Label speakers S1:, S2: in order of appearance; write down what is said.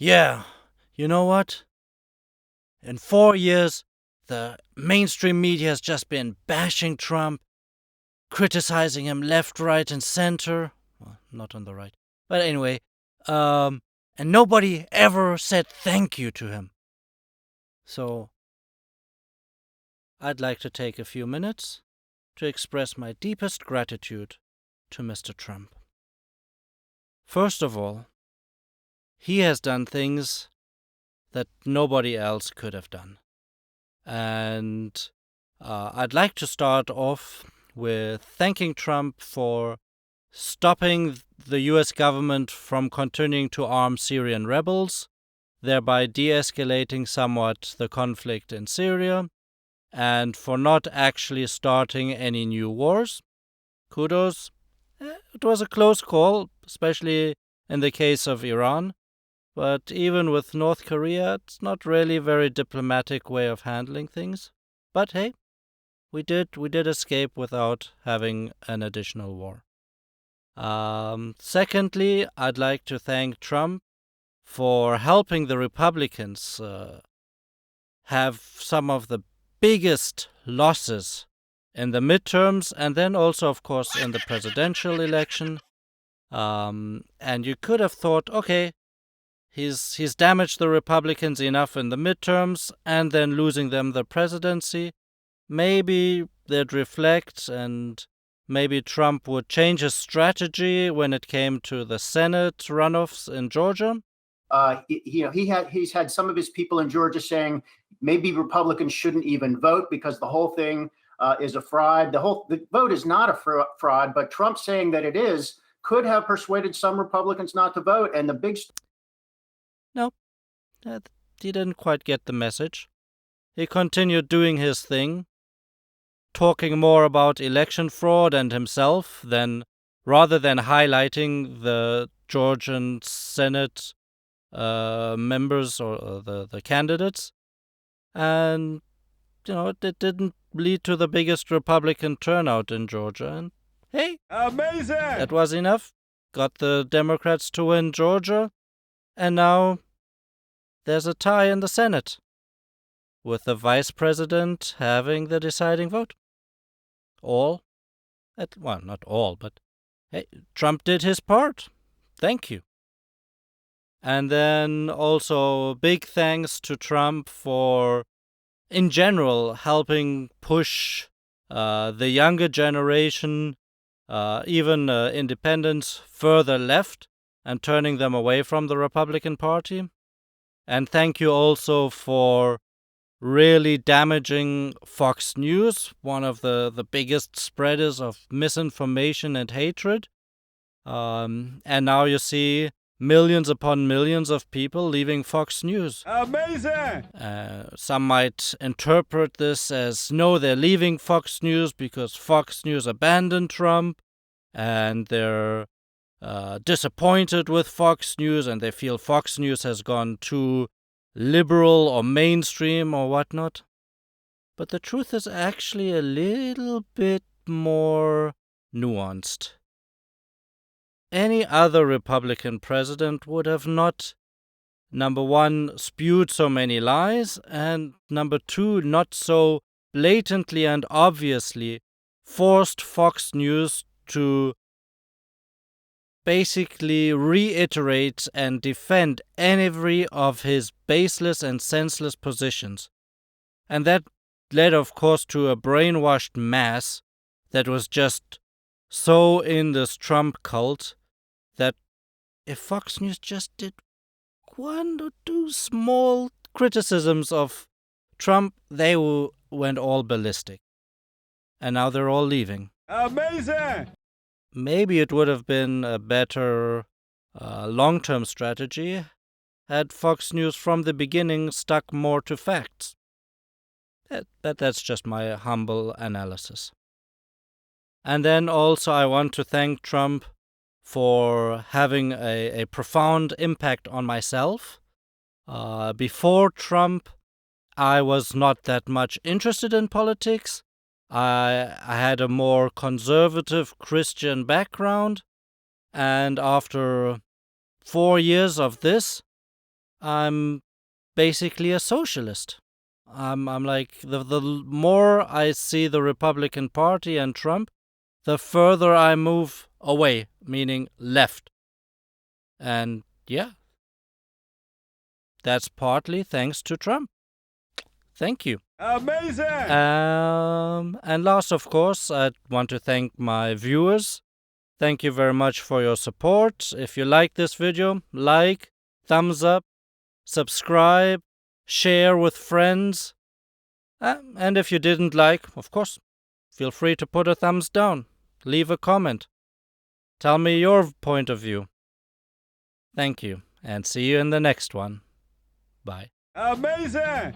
S1: Yeah, you know what? In 4 years, the mainstream media has just been bashing Trump, criticizing him left, right, and center. Well, not on the right. But anyway, and nobody ever said thank you to him. So I'd like to take a few minutes to express my deepest gratitude to Mr. Trump. First of all, he has done things that nobody else could have done. And I'd like to start off with thanking Trump for stopping the US government from continuing to arm Syrian rebels, thereby de-escalating somewhat the conflict in Syria, and for not actually starting any new wars. Kudos. It was a close call, especially in the case of Iran. But even with North Korea, it's not really a very diplomatic way of handling things. But hey, we did escape without having an additional war. Secondly, I'd like to thank Trump for helping the Republicans have some of the biggest losses in the midterms and then also, of course, in the presidential election. And you could have thought, okay, he's damaged the Republicans enough in the midterms and then losing them the presidency. Maybe they'd reflect and maybe Trump would change his strategy when it came to the Senate runoffs in Georgia.
S2: He's had some of his people in Georgia saying maybe Republicans shouldn't even vote because the whole thing is a fraud. The vote is not a fraud, but Trump saying that it is could have persuaded some Republicans not to vote. And the big
S1: No, he didn't quite get the message. He continued doing his thing, talking more about election fraud and himself rather than highlighting the Georgian Senate members or the candidates. And, it didn't lead to the biggest Republican turnout in Georgia. And hey,
S3: amazing!
S1: That was enough. Got the Democrats to win Georgia. And now there's a tie in the Senate, with the vice president having the deciding vote. Not all, but hey, Trump did his part. Thank you. And then also big thanks to Trump for, in general, helping push the younger generation, even independents, further left and turning them away from the Republican Party. And thank you also for really damaging Fox News, one of the biggest spreaders of misinformation and hatred. And now you see millions upon millions of people leaving Fox News.
S3: Amazing!
S1: Some might interpret this as, no, they're leaving Fox News because Fox News abandoned Trump, and they're disappointed with Fox News, and they feel Fox News has gone too liberal or mainstream or whatnot. But the truth is actually a little bit more nuanced. Any other Republican president would have not, number one, spewed so many lies, and number two, not so blatantly and obviously forced Fox News to basically reiterate and defend every of his baseless and senseless positions. And that led, of course, to a brainwashed mass that was just so in this Trump cult that if Fox News just did one or two small criticisms of Trump, they went all ballistic. And now they're all leaving.
S3: Amazing!
S1: Maybe it would have been a better long-term strategy had Fox News from the beginning stuck more to facts. That's just my humble analysis. And then also I want to thank Trump for having a profound impact on myself. Before Trump, I was not that much interested in politics. I had a more conservative Christian background, and after 4 years of this, I'm basically a socialist. I'm like, the more I see the Republican Party and Trump, the further I move away, meaning left. And yeah, that's partly thanks to Trump. Thank you.
S3: Amazing!
S1: And last, of course, I want to thank my viewers. Thank you very much for your support. If you like this video, like, thumbs up, subscribe, share with friends. And if you didn't like, of course, feel free to put a thumbs down. Leave a comment. Tell me your point of view. Thank you, and see you in the next one. Bye.
S3: Amazing!